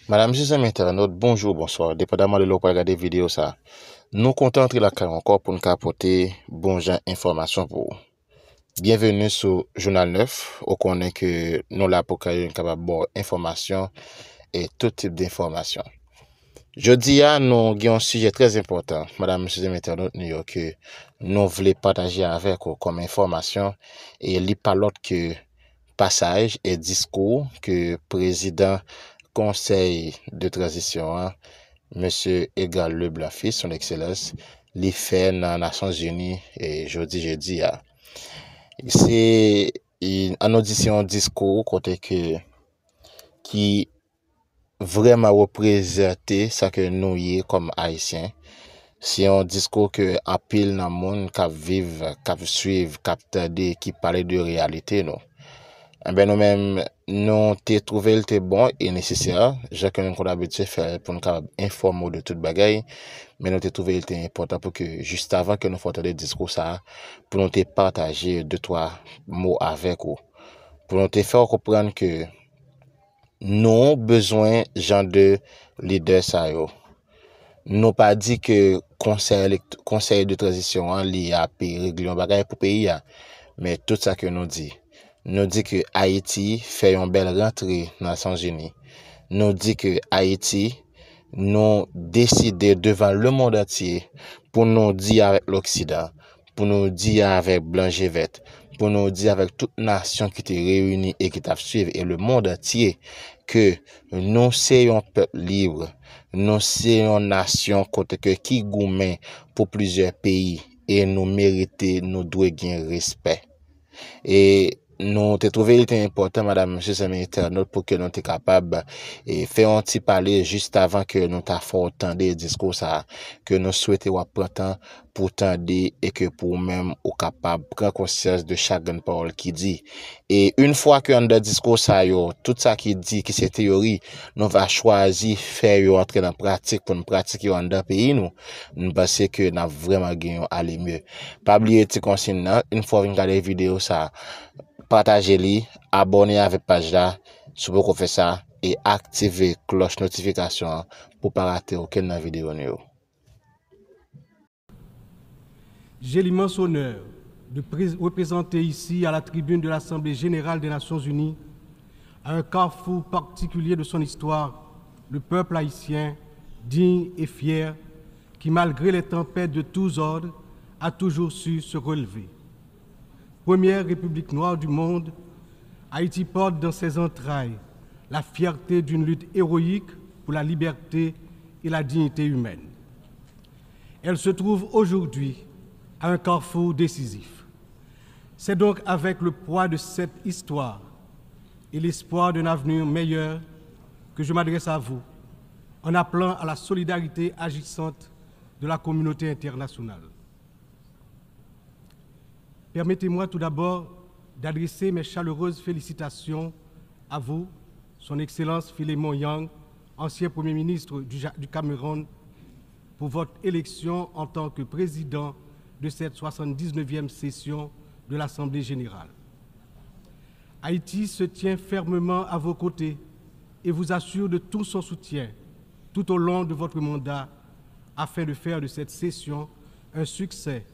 Madame, chers amis internautes, bonjour, bonsoir. Dépendamment de l'eau pour regarder vidéo ça. Nous comptons entrer la carte encore pour nous apporter bon genre information pour vous. Bienvenue sur Journal 9. On connaît que nous là pour créer une capable de information et tout type d'information. Jeudi, nous avons un sujet très important, madame, chers amis internautes, que nous voulons partager avec vous comme information et il pas l'autre que passage et discours que président Conseil de transition, Monsieur Edgar Leblanc-Fils, son excellence, li fait dans les Nations Unies et jeudi. C'est une audition discours côté que qui vraiment représenté ça que nous y comme haïtiens. C'est un discours que en pile dans le monde qui vivent, qui suivent, qui attendent, qui parle de réalité non. Ben nous-mêmes, nous t'ai trouvé le bon et nécessaire. J'ai que nous avons l'habitude de faire pour nous informer de toute bagaille. Mais nous t'ai trouvé le important pour que, juste avant que nous fassions des discours, ça, pour nous te partager 2-3 mots avec vous. Pour nous te faire comprendre que nous avons besoin genre de leader ça yo. Nous pas dit que conseil de transition li a régler un bagaille pour pays mais tout ça que nous dit. Nous dit que Haïti fait une belle rentrée dans les Nations Unies. Nous dit que Haïti nous décider devant le monde entier pour nous dire avec l'Occident, pour nous dire avec Blanc-Gévette, pour nous dire avec toute nation qui était réunie et qui t'a suivi et le monde entier que nous sommes un peuple libre, nous sommes une nation côté que qui gourmet pour plusieurs pays et nous méritons, nous devons gagner respect. Et nous te trouvé il était important, madame, monsieur, amis internautes, pour que nous soyons capables de faire un petit parler juste avant que nous fassions autant de discours ça, que nous souhaitons apprendre pour tendre et que pour même au capable prendre conscience de chaque parole qui dit. Et une fois que on a discours ça yo, tout ça qui dit, qui c'est théorie, nous va choisir faire entrer dans la pratique pour nous pratiquer dans le pays nous pensons que nous vraiment gagné à aller mieux. Pas oublier de consigne, une fois que vous regardez la vidéo ça, partagez-les, abonnez avec la page là, si vous pouvez faire ça, et activez cloche notification pour ne pas rater aucune vidéo. J'ai l'immense honneur de représenter ici à la tribune de l'Assemblée générale des Nations unies, à un carrefour particulier de son histoire, le peuple haïtien, digne et fier, qui malgré les tempêtes de tous ordres, a toujours su se relever. Première république noire du monde, Haïti porte dans ses entrailles la fierté d'une lutte héroïque pour la liberté et la dignité humaine. Elle se trouve aujourd'hui à un carrefour décisif. C'est donc avec le poids de cette histoire et l'espoir d'un avenir meilleur que je m'adresse à vous en appelant à la solidarité agissante de la communauté internationale. Permettez-moi tout d'abord d'adresser mes chaleureuses félicitations à vous, Son Excellence Philémon Yang, ancien Premier ministre du Cameroun, pour votre élection en tant que président de cette 79e session de l'Assemblée générale. Haïti se tient fermement à vos côtés et vous assure de tout son soutien tout au long de votre mandat afin de faire de cette session un succès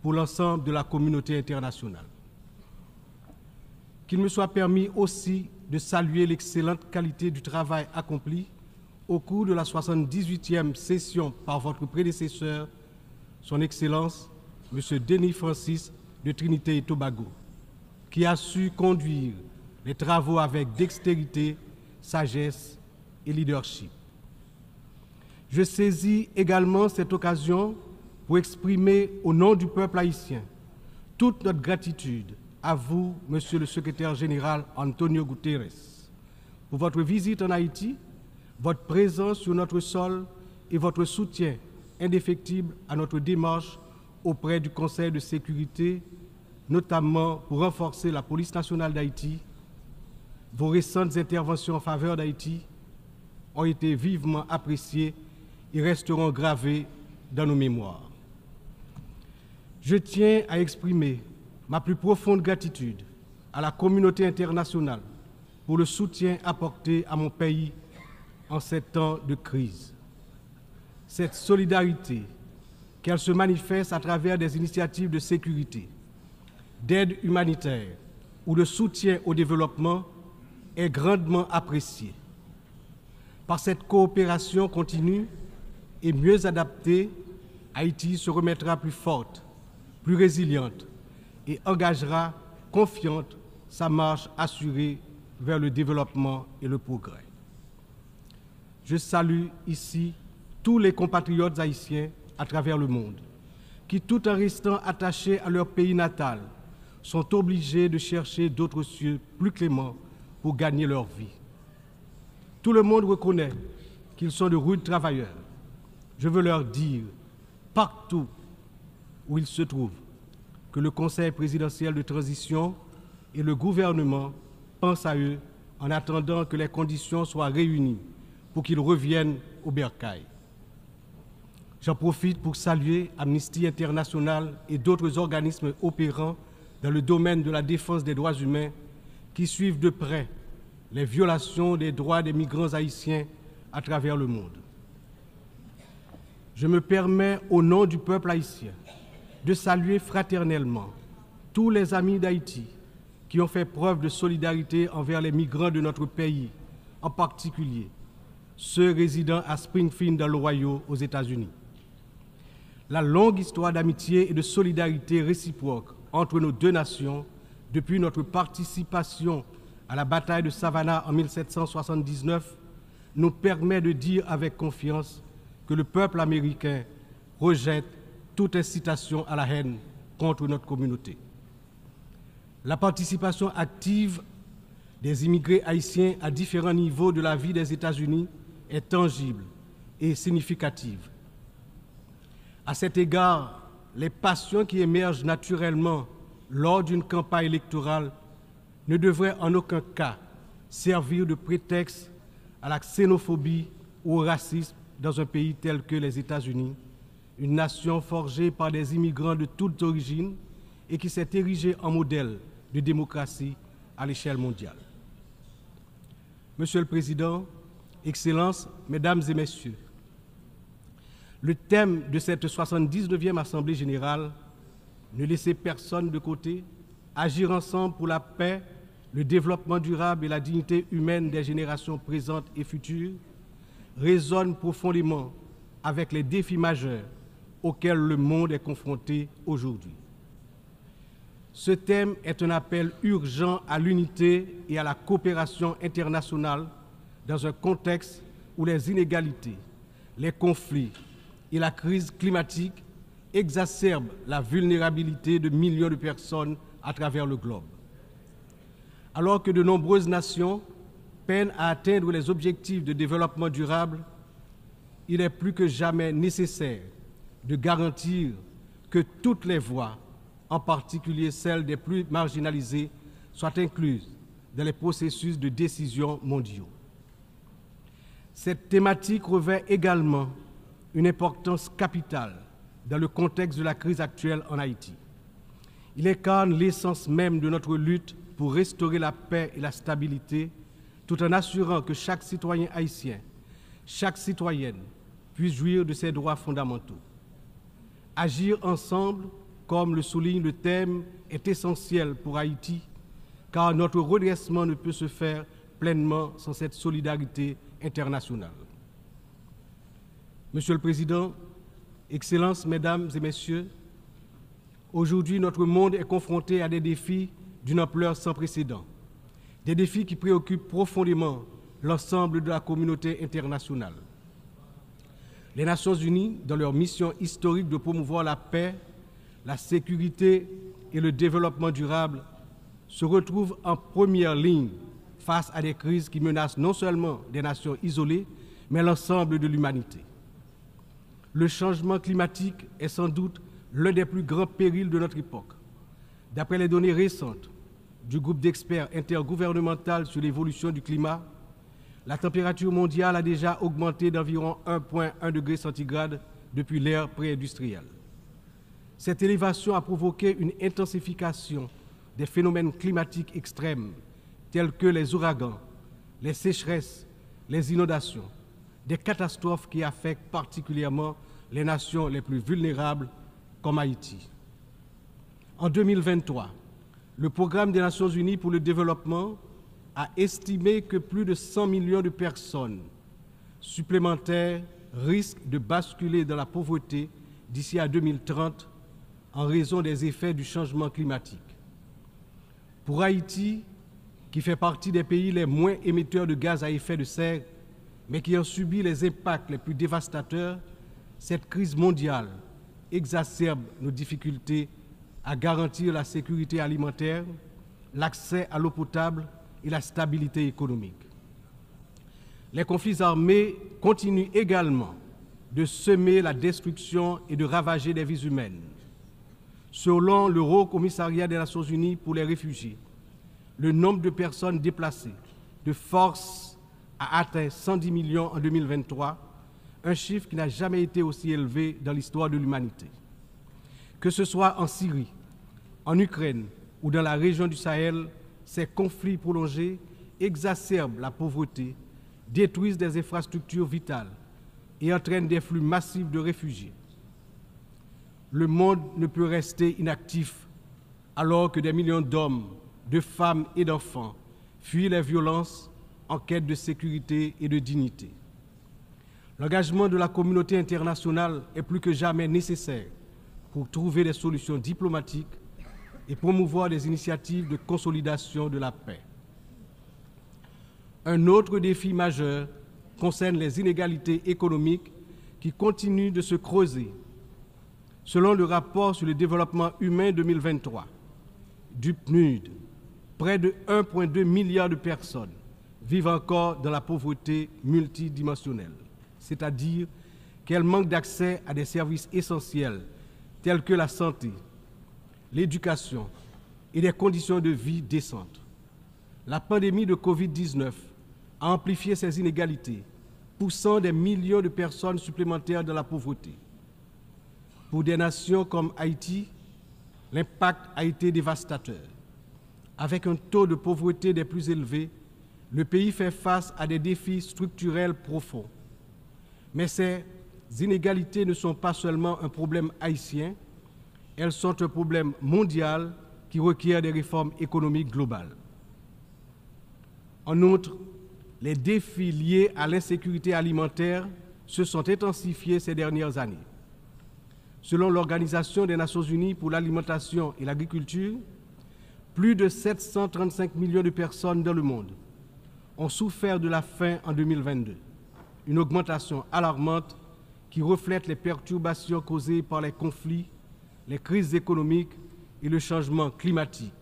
pour l'ensemble de la communauté internationale. Qu'il me soit permis aussi de saluer l'excellente qualité du travail accompli au cours de la 78e session par votre prédécesseur, Son Excellence, M. Denis Francis de Trinité et Tobago, qui a su conduire les travaux avec dextérité, sagesse et leadership. Je saisis également cette occasion pour exprimer au nom du peuple haïtien toute notre gratitude à vous, Monsieur le Secrétaire général Antonio Guterres, pour votre visite en Haïti, votre présence sur notre sol et votre soutien indéfectible à notre démarche auprès du Conseil de sécurité, notamment pour renforcer la police nationale d'Haïti. Vos récentes interventions en faveur d'Haïti ont été vivement appréciées et resteront gravées dans nos mémoires. Je tiens à exprimer ma plus profonde gratitude à la communauté internationale pour le soutien apporté à mon pays en ces temps de crise. Cette solidarité, qu'elle se manifeste à travers des initiatives de sécurité, d'aide humanitaire ou de soutien au développement, est grandement appréciée. Par cette coopération continue et mieux adaptée, Haïti se remettra plus forte, plus résiliente et engagera confiante sa marche assurée vers le développement et le progrès. Je salue ici tous les compatriotes haïtiens à travers le monde qui, tout en restant attachés à leur pays natal, sont obligés de chercher d'autres cieux plus cléments pour gagner leur vie. Tout le monde reconnaît qu'ils sont de rudes travailleurs. Je veux leur dire, partout où ils se trouvent, que le Conseil présidentiel de transition et le gouvernement pensent à eux en attendant que les conditions soient réunies pour qu'ils reviennent au bercail. J'en profite pour saluer Amnesty International et d'autres organismes opérant dans le domaine de la défense des droits humains qui suivent de près les violations des droits des migrants haïtiens à travers le monde. Je me permets, au nom du peuple haïtien, de saluer fraternellement tous les amis d'Haïti qui ont fait preuve de solidarité envers les migrants de notre pays, en particulier ceux résidant à Springfield dans l'Ohio, aux États-Unis. La longue histoire d'amitié et de solidarité réciproque entre nos deux nations, depuis notre participation à la bataille de Savannah en 1779, nous permet de dire avec confiance que le peuple américain rejette toute incitation à la haine contre notre communauté. La participation active des immigrés haïtiens à différents niveaux de la vie des États-Unis est tangible et significative. À cet égard, les passions qui émergent naturellement lors d'une campagne électorale ne devraient en aucun cas servir de prétexte à la xénophobie ou au racisme dans un pays tel que les États-Unis, une nation forgée par des immigrants de toutes origines et qui s'est érigée en modèle de démocratie à l'échelle mondiale. Monsieur le Président, Excellences, Mesdames et Messieurs, le thème de cette 79e Assemblée générale, ne laisser personne de côté, agir ensemble pour la paix, le développement durable et la dignité humaine des générations présentes et futures, résonne profondément avec les défis majeurs auxquels le monde est confronté aujourd'hui. Ce thème est un appel urgent à l'unité et à la coopération internationale dans un contexte où les inégalités, les conflits et la crise climatique exacerbent la vulnérabilité de millions de personnes à travers le globe. Alors que de nombreuses nations peinent à atteindre les objectifs de développement durable, il est plus que jamais nécessaire de garantir que toutes les voix, en particulier celles des plus marginalisées, soient incluses dans les processus de décision mondiaux. Cette thématique revêt également une importance capitale dans le contexte de la crise actuelle en Haïti. Il incarne l'essence même de notre lutte pour restaurer la paix et la stabilité, tout en assurant que chaque citoyen haïtien, chaque citoyenne puisse jouir de ses droits fondamentaux. Agir ensemble, comme le souligne le thème, est essentiel pour Haïti, car notre redressement ne peut se faire pleinement sans cette solidarité internationale. Monsieur le Président, Excellences, Mesdames et Messieurs, aujourd'hui notre monde est confronté à des défis d'une ampleur sans précédent, des défis qui préoccupent profondément l'ensemble de la communauté internationale. Les Nations Unies, dans leur mission historique de promouvoir la paix, la sécurité et le développement durable, se retrouvent en première ligne face à des crises qui menacent non seulement des nations isolées, mais l'ensemble de l'humanité. Le changement climatique est sans doute l'un des plus grands périls de notre époque. D'après les données récentes du groupe d'experts intergouvernemental sur l'évolution du climat, la température mondiale a déjà augmenté d'environ 1,1 degré centigrade depuis l'ère pré-industrielle. Cette élévation a provoqué une intensification des phénomènes climatiques extrêmes tels que les ouragans, les sécheresses, les inondations, des catastrophes qui affectent particulièrement les nations les plus vulnérables comme Haïti. En 2023, le Programme des Nations Unies pour le développement a estimé que plus de 100 millions de personnes supplémentaires risquent de basculer dans la pauvreté d'ici à 2030 en raison des effets du changement climatique. Pour Haïti, qui fait partie des pays les moins émetteurs de gaz à effet de serre, mais qui ont subi les impacts les plus dévastateurs, cette crise mondiale exacerbe nos difficultés à garantir la sécurité alimentaire, l'accès à l'eau potable et la stabilité économique. Les conflits armés continuent également de semer la destruction et de ravager des vies humaines. Selon le Haut Commissariat des Nations Unies pour les réfugiés, le nombre de personnes déplacées de force a atteint 110 millions en 2023, un chiffre qui n'a jamais été aussi élevé dans l'histoire de l'humanité. Que ce soit en Syrie, en Ukraine ou dans la région du Sahel, ces conflits prolongés exacerbent la pauvreté, détruisent des infrastructures vitales et entraînent des flux massifs de réfugiés. Le monde ne peut rester inactif alors que des millions d'hommes, de femmes et d'enfants fuient les violences en quête de sécurité et de dignité. L'engagement de la communauté internationale est plus que jamais nécessaire pour trouver des solutions diplomatiques et promouvoir des initiatives de consolidation de la paix. Un autre défi majeur concerne les inégalités économiques qui continuent de se creuser. Selon le rapport sur le développement humain 2023 du PNUD, près de 1,2 milliard de personnes vivent encore dans la pauvreté multidimensionnelle, c'est-à-dire qu'elles manquent d'accès à des services essentiels tels que la santé, l'éducation et des conditions de vie décentes. La pandémie de Covid-19 a amplifié ces inégalités, poussant des millions de personnes supplémentaires dans la pauvreté. Pour des nations comme Haïti, l'impact a été dévastateur. Avec un taux de pauvreté des plus élevés, le pays fait face à des défis structurels profonds. Mais ces inégalités ne sont pas seulement un problème haïtien, elles sont un problème mondial qui requiert des réformes économiques globales. En outre, les défis liés à l'insécurité alimentaire se sont intensifiés ces dernières années. Selon l'Organisation des Nations Unies pour l'alimentation et l'agriculture, plus de 735 millions de personnes dans le monde ont souffert de la faim en 2022, une augmentation alarmante qui reflète les perturbations causées par les conflits, les crises économiques et le changement climatique.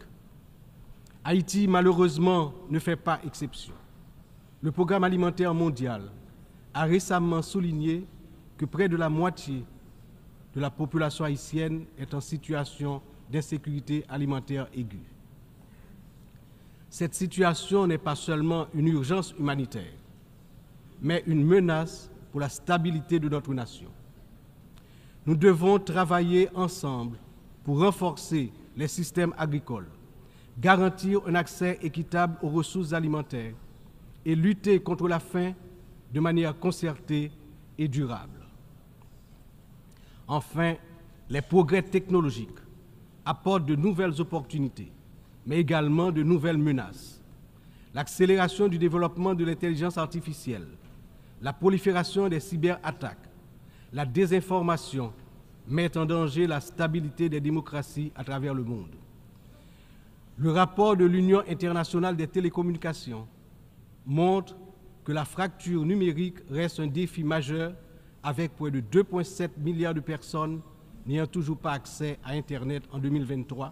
Haïti, malheureusement, ne fait pas exception. Le Programme alimentaire mondial a récemment souligné que près de la moitié de la population haïtienne est en situation d'insécurité alimentaire aiguë. Cette situation n'est pas seulement une urgence humanitaire, mais une menace pour la stabilité de notre nation. Nous devons travailler ensemble pour renforcer les systèmes agricoles, garantir un accès équitable aux ressources alimentaires et lutter contre la faim de manière concertée et durable. Enfin, les progrès technologiques apportent de nouvelles opportunités, mais également de nouvelles menaces. L'accélération du développement de l'intelligence artificielle, la prolifération des cyberattaques, la désinformation mettent en danger la stabilité des démocraties à travers le monde. Le rapport de l'Union internationale des télécommunications montre que la fracture numérique reste un défi majeur avec près de 2,7 milliards de personnes n'ayant toujours pas accès à Internet en 2023.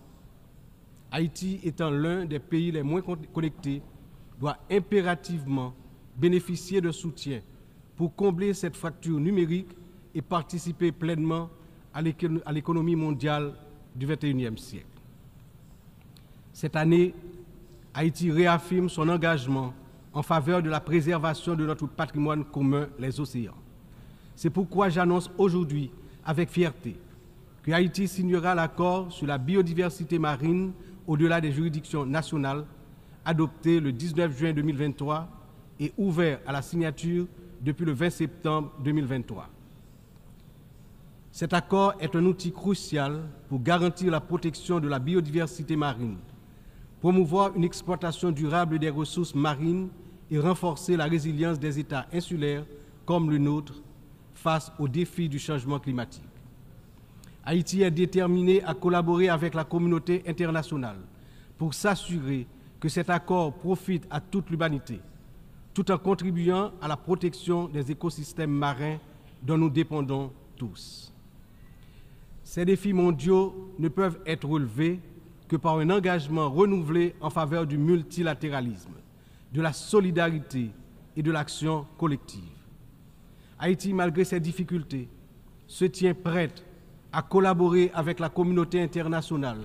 Haïti étant l'un des pays les moins connectés, doit impérativement bénéficier de soutien pour combler cette fracture numérique et participer pleinement à l'économie mondiale du XXIe siècle. Cette année, Haïti réaffirme son engagement en faveur de la préservation de notre patrimoine commun, les océans. C'est pourquoi j'annonce aujourd'hui avec fierté que Haïti signera l'accord sur la biodiversité marine au-delà des juridictions nationales, adopté le 19 juin 2023 et ouvert à la signature depuis le 20 septembre 2023. Cet accord est un outil crucial pour garantir la protection de la biodiversité marine, promouvoir une exploitation durable des ressources marines et renforcer la résilience des États insulaires comme le nôtre face aux défis du changement climatique. Haïti est déterminé à collaborer avec la communauté internationale pour s'assurer que cet accord profite à toute l'humanité, tout en contribuant à la protection des écosystèmes marins dont nous dépendons tous. Ces défis mondiaux ne peuvent être relevés que par un engagement renouvelé en faveur du multilatéralisme, de la solidarité et de l'action collective. Haïti, malgré ses difficultés, se tient prête à collaborer avec la communauté internationale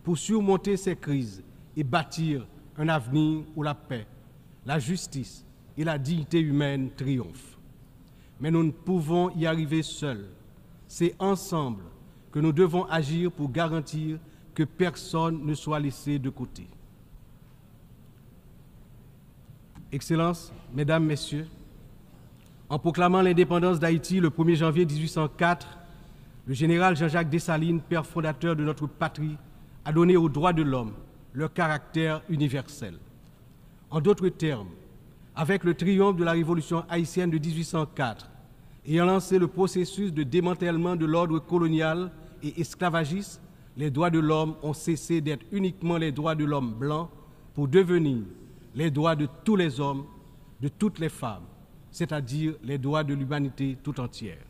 pour surmonter ces crises et bâtir un avenir où la paix, la justice et la dignité humaine triomphent. Mais nous ne pouvons y arriver seuls. C'est ensemble que nous devons agir pour garantir que personne ne soit laissé de côté. Excellences, Mesdames, Messieurs, en proclamant l'indépendance d'Haïti le 1er janvier 1804, le général Jean-Jacques Dessalines, père fondateur de notre patrie, a donné aux droits de l'homme leur caractère universel. En d'autres termes, avec le triomphe de la révolution haïtienne de 1804, ayant lancé le processus de démantèlement de l'ordre colonial et esclavagiste, les droits de l'homme ont cessé d'être uniquement les droits de l'homme blanc pour devenir les droits de tous les hommes, de toutes les femmes, c'est-à-dire les droits de l'humanité tout entière.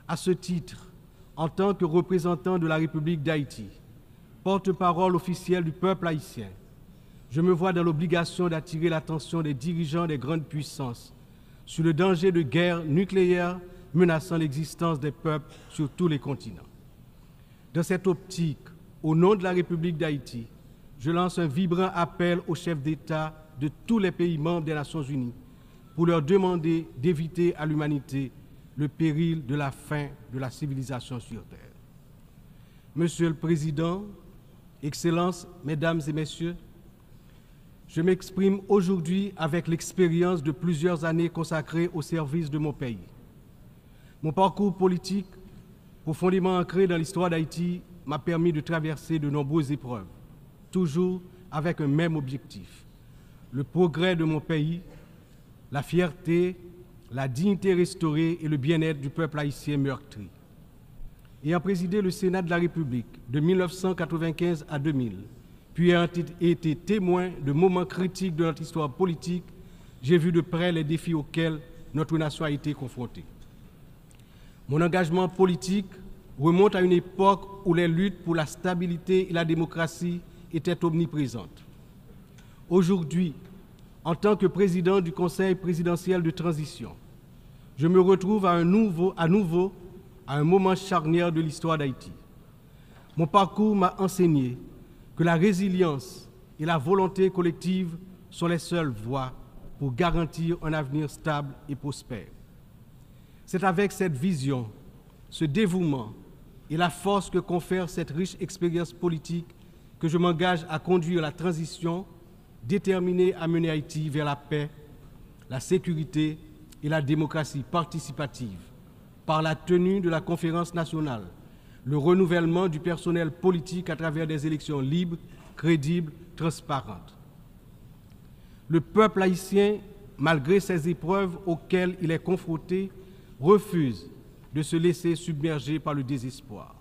À ce titre, en tant que représentant de la République d'Haïti, porte-parole officiel du peuple haïtien, je me vois dans l'obligation d'attirer l'attention des dirigeants des grandes puissances sur le danger de guerre nucléaire menaçant l'existence des peuples sur tous les continents. Dans cette optique, au nom de la République d'Haïti, je lance un vibrant appel aux chefs d'État de tous les pays membres des Nations Unies pour leur demander d'éviter à l'humanité le péril de la fin de la civilisation sur Terre. Monsieur le Président, Excellences, Mesdames et Messieurs, je m'exprime aujourd'hui avec l'expérience de plusieurs années consacrées au service de mon pays. Mon parcours politique, profondément ancré dans l'histoire d'Haïti, m'a permis de traverser de nombreuses épreuves, toujours avec un même objectif, le progrès de mon pays, la fierté, la dignité restaurée et le bien-être du peuple haïtien meurtri. Ayant présidé le Sénat de la République de 1995 à 2000, puis ayant été témoin de moments critiques de notre histoire politique, j'ai vu de près les défis auxquels notre nation a été confrontée. Mon engagement politique remonte à une époque où les luttes pour la stabilité et la démocratie étaient omniprésentes. Aujourd'hui, en tant que président du Conseil présidentiel de transition, je me retrouve à nouveau à un moment charnière de l'histoire d'Haïti. Mon parcours m'a enseigné que la résilience et la volonté collective sont les seules voies pour garantir un avenir stable et prospère. C'est avec cette vision, ce dévouement et la force que confère cette riche expérience politique que je m'engage à conduire la transition, déterminé à mener Haïti vers la paix, la sécurité et la démocratie participative, par la tenue de la conférence nationale, le renouvellement du personnel politique à travers des élections libres, crédibles, transparentes. Le peuple haïtien, malgré ces épreuves auxquelles il est confronté, refuse de se laisser submerger par le désespoir.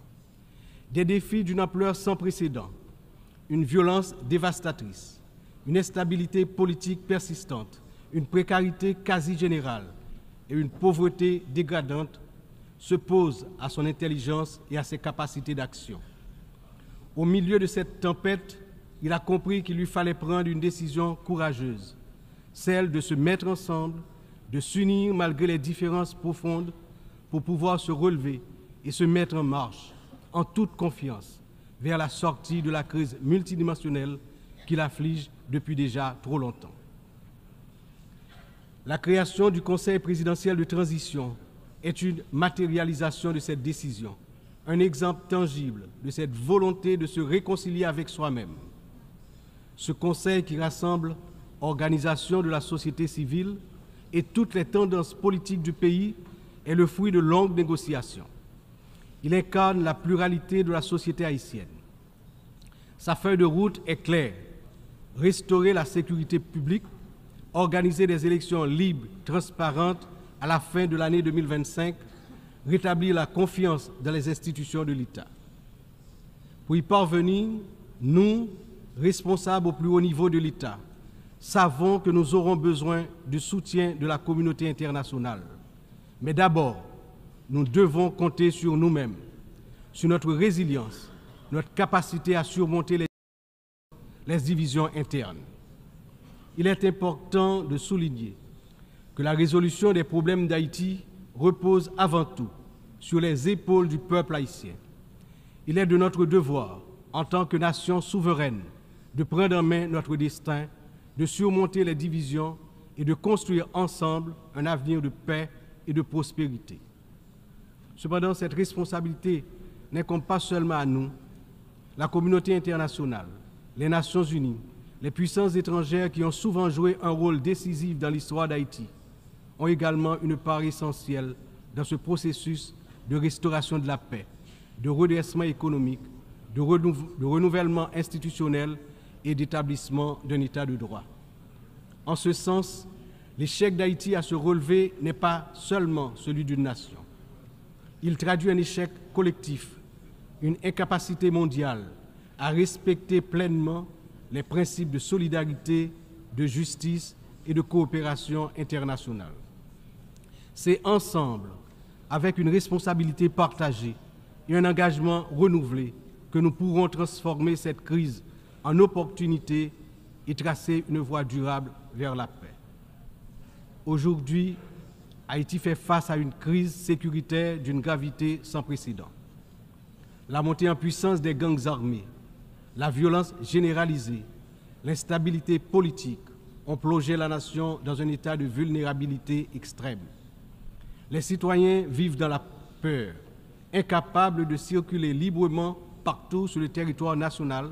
Des défis d'une ampleur sans précédent, une violence dévastatrice, une instabilité politique persistante, une précarité quasi générale et une pauvreté dégradante se posent à son intelligence et à ses capacités d'action. Au milieu de cette tempête, il a compris qu'il lui fallait prendre une décision courageuse, celle de se mettre ensemble, de s'unir malgré les différences profondes pour pouvoir se relever et se mettre en marche, en toute confiance, vers la sortie de la crise multidimensionnelle qui l'afflige depuis déjà trop longtemps. La création du Conseil présidentiel de transition est une matérialisation de cette décision, un exemple tangible de cette volonté de se réconcilier avec soi-même. Ce Conseil qui rassemble organisations de la société civile, et toutes les tendances politiques du pays est le fruit de longues négociations. Il incarne la pluralité de la société haïtienne. Sa feuille de route est claire: restaurer la sécurité publique, organiser des élections libres, transparentes à la fin de l'année 2025, rétablir la confiance dans les institutions de l'État. Pour y parvenir, nous, responsables au plus haut niveau de l'État, savons que nous aurons besoin du soutien de la communauté internationale. Mais d'abord, nous devons compter sur nous-mêmes, sur notre résilience, notre capacité à surmonter les divisions internes. Il est important de souligner que la résolution des problèmes d'Haïti repose avant tout sur les épaules du peuple haïtien. Il est de notre devoir, en tant que nation souveraine, de prendre en main notre destin, de surmonter les divisions et de construire ensemble un avenir de paix et de prospérité. Cependant, cette responsabilité n'incombe pas seulement à nous. La communauté internationale, les Nations unies, les puissances étrangères qui ont souvent joué un rôle décisif dans l'histoire d'Haïti ont également une part essentielle dans ce processus de restauration de la paix, de redressement économique, de renouvellement institutionnel et d'établissement d'un État de droit. En ce sens, l'échec d'Haïti à se relever n'est pas seulement celui d'une nation. Il traduit un échec collectif, une incapacité mondiale à respecter pleinement les principes de solidarité, de justice et de coopération internationale. C'est ensemble, avec une responsabilité partagée et un engagement renouvelé, que nous pourrons transformer cette crise en opportunité et tracer une voie durable vers la paix. Aujourd'hui, Haïti fait face à une crise sécuritaire d'une gravité sans précédent. La montée en puissance des gangs armés, la violence généralisée, l'instabilité politique ont plongé la nation dans un état de vulnérabilité extrême. Les citoyens vivent dans la peur, incapables de circuler librement partout sur le territoire national,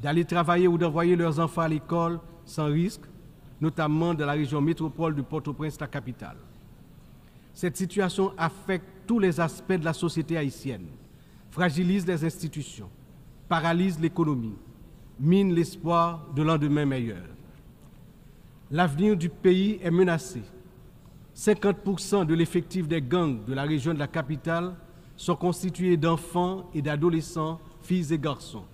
d'aller travailler ou d'envoyer leurs enfants à l'école sans risque, notamment dans la région métropole de Port-au-Prince, la capitale. Cette situation affecte tous les aspects de la société haïtienne, fragilise les institutions, paralyse l'économie, mine l'espoir de lendemain meilleur. L'avenir du pays est menacé. 50% de l'effectif des gangs de la région de la capitale sont constitués d'enfants et d'adolescents, filles et garçons.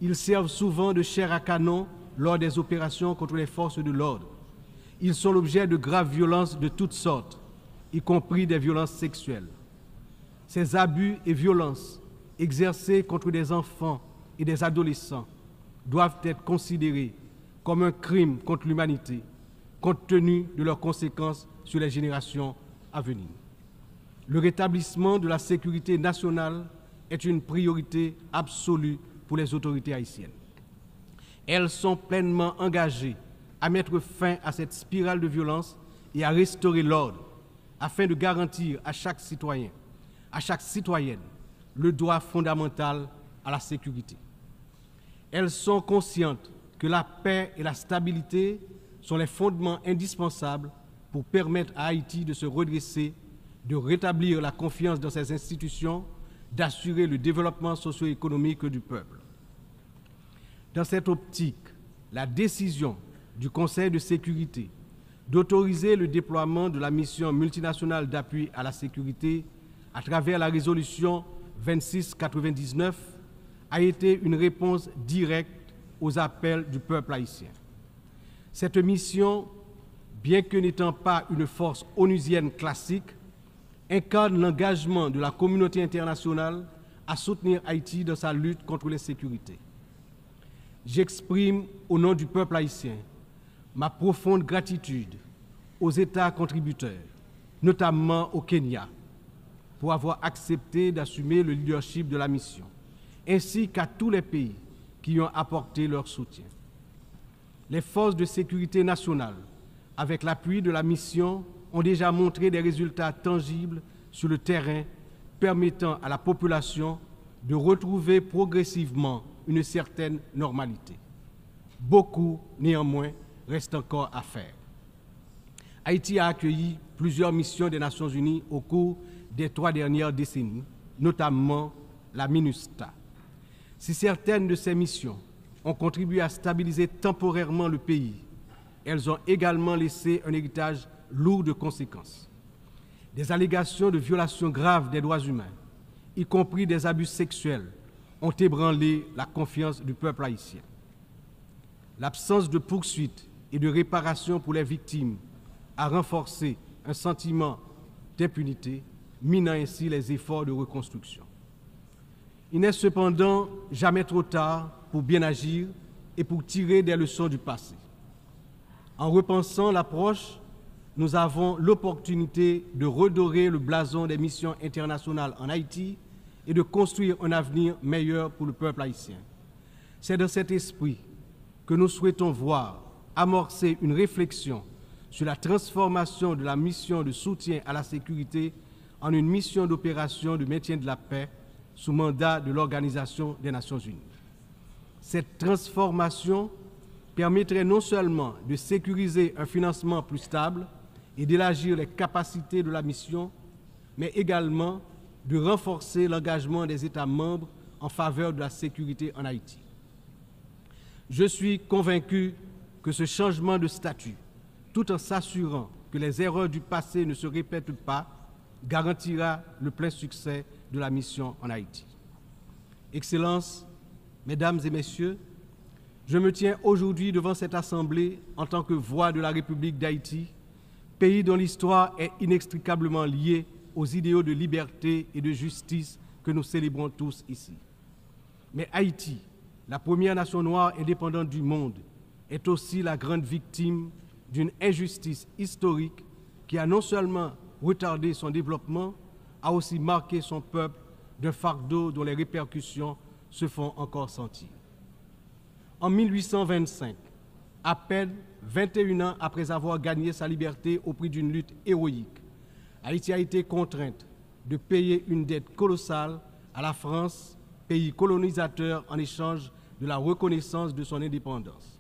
Ils servent souvent de chair à canon lors des opérations contre les forces de l'ordre. Ils sont l'objet de graves violences de toutes sortes, y compris des violences sexuelles. Ces abus et violences exercés contre des enfants et des adolescents doivent être considérés comme un crime contre l'humanité, compte tenu de leurs conséquences sur les générations à venir. Le rétablissement de la sécurité nationale est une priorité absolue pour les autorités haïtiennes. Elles sont pleinement engagées à mettre fin à cette spirale de violence et à restaurer l'ordre afin de garantir à chaque citoyen, à chaque citoyenne, le droit fondamental à la sécurité. Elles sont conscientes que la paix et la stabilité sont les fondements indispensables pour permettre à Haïti de se redresser, de rétablir la confiance dans ses institutions, d'assurer le développement socio-économique du peuple. Dans cette optique, la décision du Conseil de sécurité d'autoriser le déploiement de la mission multinationale d'appui à la sécurité à travers la résolution 2699 a été une réponse directe aux appels du peuple haïtien. Cette mission, bien que n'étant pas une force onusienne classique, incarne l'engagement de la communauté internationale à soutenir Haïti dans sa lutte contre l'insécurité. J'exprime au nom du peuple haïtien ma profonde gratitude aux États contributeurs, notamment au Kenya, pour avoir accepté d'assumer le leadership de la mission, ainsi qu'à tous les pays qui ont apporté leur soutien. Les forces de sécurité nationale, avec l'appui de la mission, ont déjà montré des résultats tangibles sur le terrain permettant à la population de retrouver progressivement une certaine normalité. Beaucoup, néanmoins, reste encore à faire. Haïti a accueilli plusieurs missions des Nations Unies au cours des 3 dernières décennies, notamment la MINUSTA. Si certaines de ces missions ont contribué à stabiliser temporairement le pays, elles ont également laissé un héritage lourd de conséquences. Des allégations de violations graves des droits humains, y compris des abus sexuels, ont ébranlé la confiance du peuple haïtien. L'absence de poursuites et de réparation pour les victimes a renforcé un sentiment d'impunité, minant ainsi les efforts de reconstruction. Il n'est cependant jamais trop tard pour bien agir et pour tirer des leçons du passé. En repensant l'approche, nous avons l'opportunité de redorer le blason des missions internationales en Haïti et de construire un avenir meilleur pour le peuple haïtien. C'est dans cet esprit que nous souhaitons voir amorcer une réflexion sur la transformation de la mission de soutien à la sécurité en une mission d'opération de maintien de la paix sous mandat de l'Organisation des Nations Unies. Cette transformation permettrait non seulement de sécuriser un financement plus stable et d'élargir les capacités de la mission, mais également de renforcer l'engagement des États membres en faveur de la sécurité en Haïti. Je suis convaincu que ce changement de statut, tout en s'assurant que les erreurs du passé ne se répètent pas, garantira le plein succès de la mission en Haïti. Excellences, Mesdames et Messieurs, je me tiens aujourd'hui devant cette Assemblée en tant que voix de la République d'Haïti, pays dont l'histoire est inextricablement liée aux idéaux de liberté et de justice que nous célébrons tous ici. Mais Haïti, la première nation noire indépendante du monde, est aussi la grande victime d'une injustice historique qui a non seulement retardé son développement, a aussi marqué son peuple d'un fardeau dont les répercussions se font encore sentir. En 1825, à peine 21 ans après avoir gagné sa liberté au prix d'une lutte héroïque, Haïti a été contrainte de payer une dette colossale à la France, pays colonisateur, en échange de la reconnaissance de son indépendance.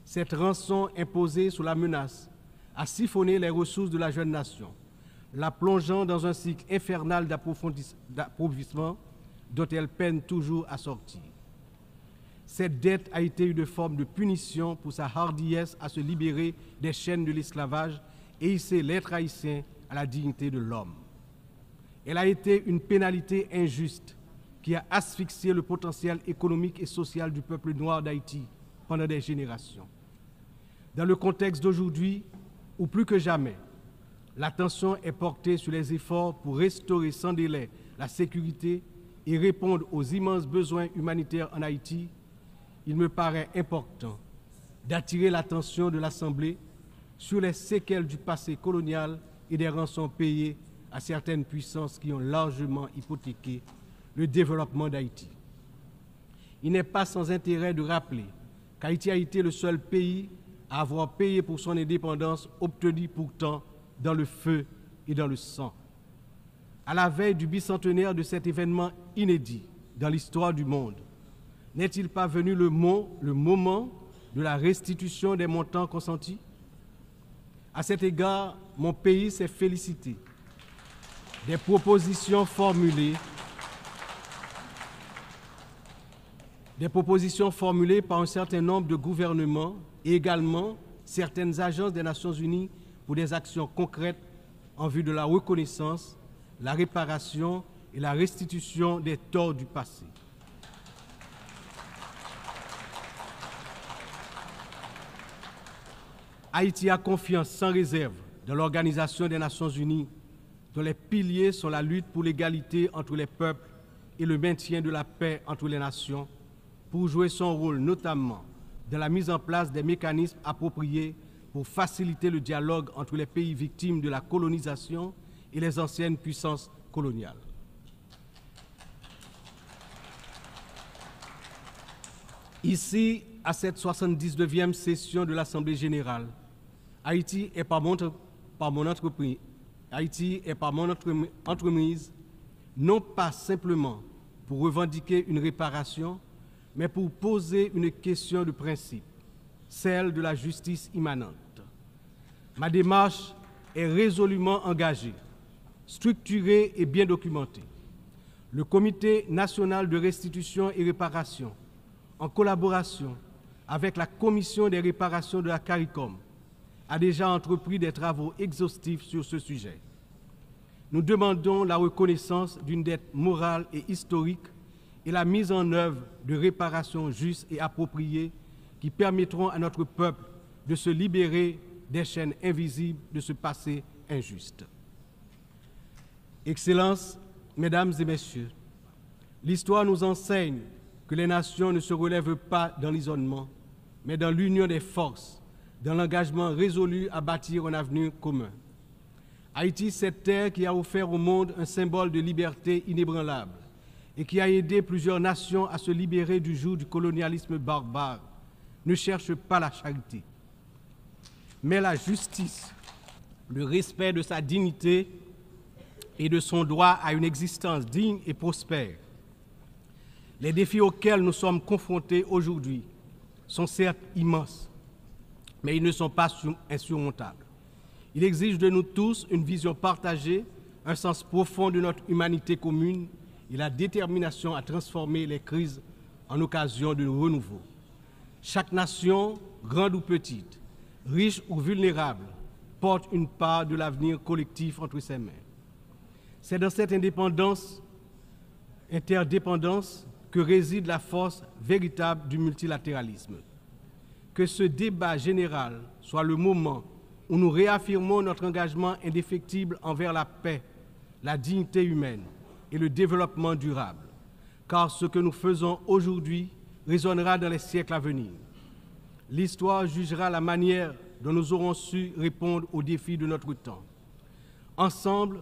Cette rançon imposée sous la menace a siphonné les ressources de la jeune nation, la plongeant dans un cycle infernal d'appauvrissement dont elle peine toujours à sortir. Cette dette a été une forme de punition pour sa hardiesse à se libérer des chaînes de l'esclavage et hisser l'être haïtien à la dignité de l'homme. Elle a été une pénalité injuste qui a asphyxié le potentiel économique et social du peuple noir d'Haïti pendant des générations. Dans le contexte d'aujourd'hui, où plus que jamais, l'attention est portée sur les efforts pour restaurer sans délai la sécurité et répondre aux immenses besoins humanitaires en Haïti, il me paraît important d'attirer l'attention de l'Assemblée sur les séquelles du passé colonial et des rançons payées à certaines puissances qui ont largement hypothéqué le développement d'Haïti. Il n'est pas sans intérêt de rappeler qu'Haïti a été le seul pays à avoir payé pour son indépendance, obtenue pourtant dans le feu et dans le sang. À la veille du bicentenaire de cet événement inédit dans l'histoire du monde, n'est-il pas venu le moment de la restitution des montants consentis? À cet égard, mon pays s'est félicité des propositions formulées par un certain nombre de gouvernements et également certaines agences des Nations Unies pour des actions concrètes en vue de la reconnaissance, la réparation et la restitution des torts du passé. Haïti a confiance sans réserve dans l'Organisation des Nations Unies, dont les piliers sont la lutte pour l'égalité entre les peuples et le maintien de la paix entre les nations, pour jouer son rôle notamment dans la mise en place des mécanismes appropriés pour faciliter le dialogue entre les pays victimes de la colonisation et les anciennes puissances coloniales. Ici, à cette 79e session de l'Assemblée générale, Haïti est par mon entreprise, non pas simplement pour revendiquer une réparation, mais pour poser une question de principe, celle de la justice immanente. Ma démarche est résolument engagée, structurée et bien documentée. Le Comité national de restitution et réparation, en collaboration avec la Commission des réparations de la CARICOM, a déjà entrepris des travaux exhaustifs sur ce sujet. Nous demandons la reconnaissance d'une dette morale et historique et la mise en œuvre de réparations justes et appropriées qui permettront à notre peuple de se libérer des chaînes invisibles de ce passé injuste. Excellences, Mesdames et Messieurs, l'histoire nous enseigne que les nations ne se relèvent pas dans l'isolement, mais dans l'union des forces, dans l'engagement résolu à bâtir un avenir commun. Haïti, cette terre qui a offert au monde un symbole de liberté inébranlable et qui a aidé plusieurs nations à se libérer du joug du colonialisme barbare, ne cherche pas la charité, mais la justice, le respect de sa dignité et de son droit à une existence digne et prospère. Les défis auxquels nous sommes confrontés aujourd'hui sont certes immenses, mais ils ne sont pas insurmontables. Il exige de nous tous une vision partagée, un sens profond de notre humanité commune et la détermination à transformer les crises en occasion de renouveau. Chaque nation, grande ou petite, riche ou vulnérable, porte une part de l'avenir collectif entre ses mains. C'est dans cette interdépendance que réside la force véritable du multilatéralisme. Que ce débat général soit le moment où nous réaffirmons notre engagement indéfectible envers la paix, la dignité humaine et le développement durable, car ce que nous faisons aujourd'hui résonnera dans les siècles à venir. L'histoire jugera la manière dont nous aurons su répondre aux défis de notre temps. Ensemble,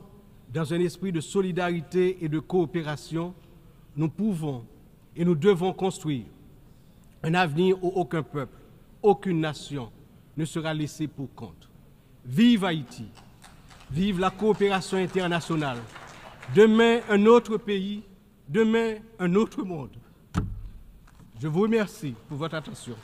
dans un esprit de solidarité et de coopération, nous pouvons et nous devons construire un avenir où aucun peuple, aucune nation ne sera laissé pour compte. Vive Haïti, vive la coopération internationale. Demain, un autre pays, demain, un autre monde. Je vous remercie pour votre attention.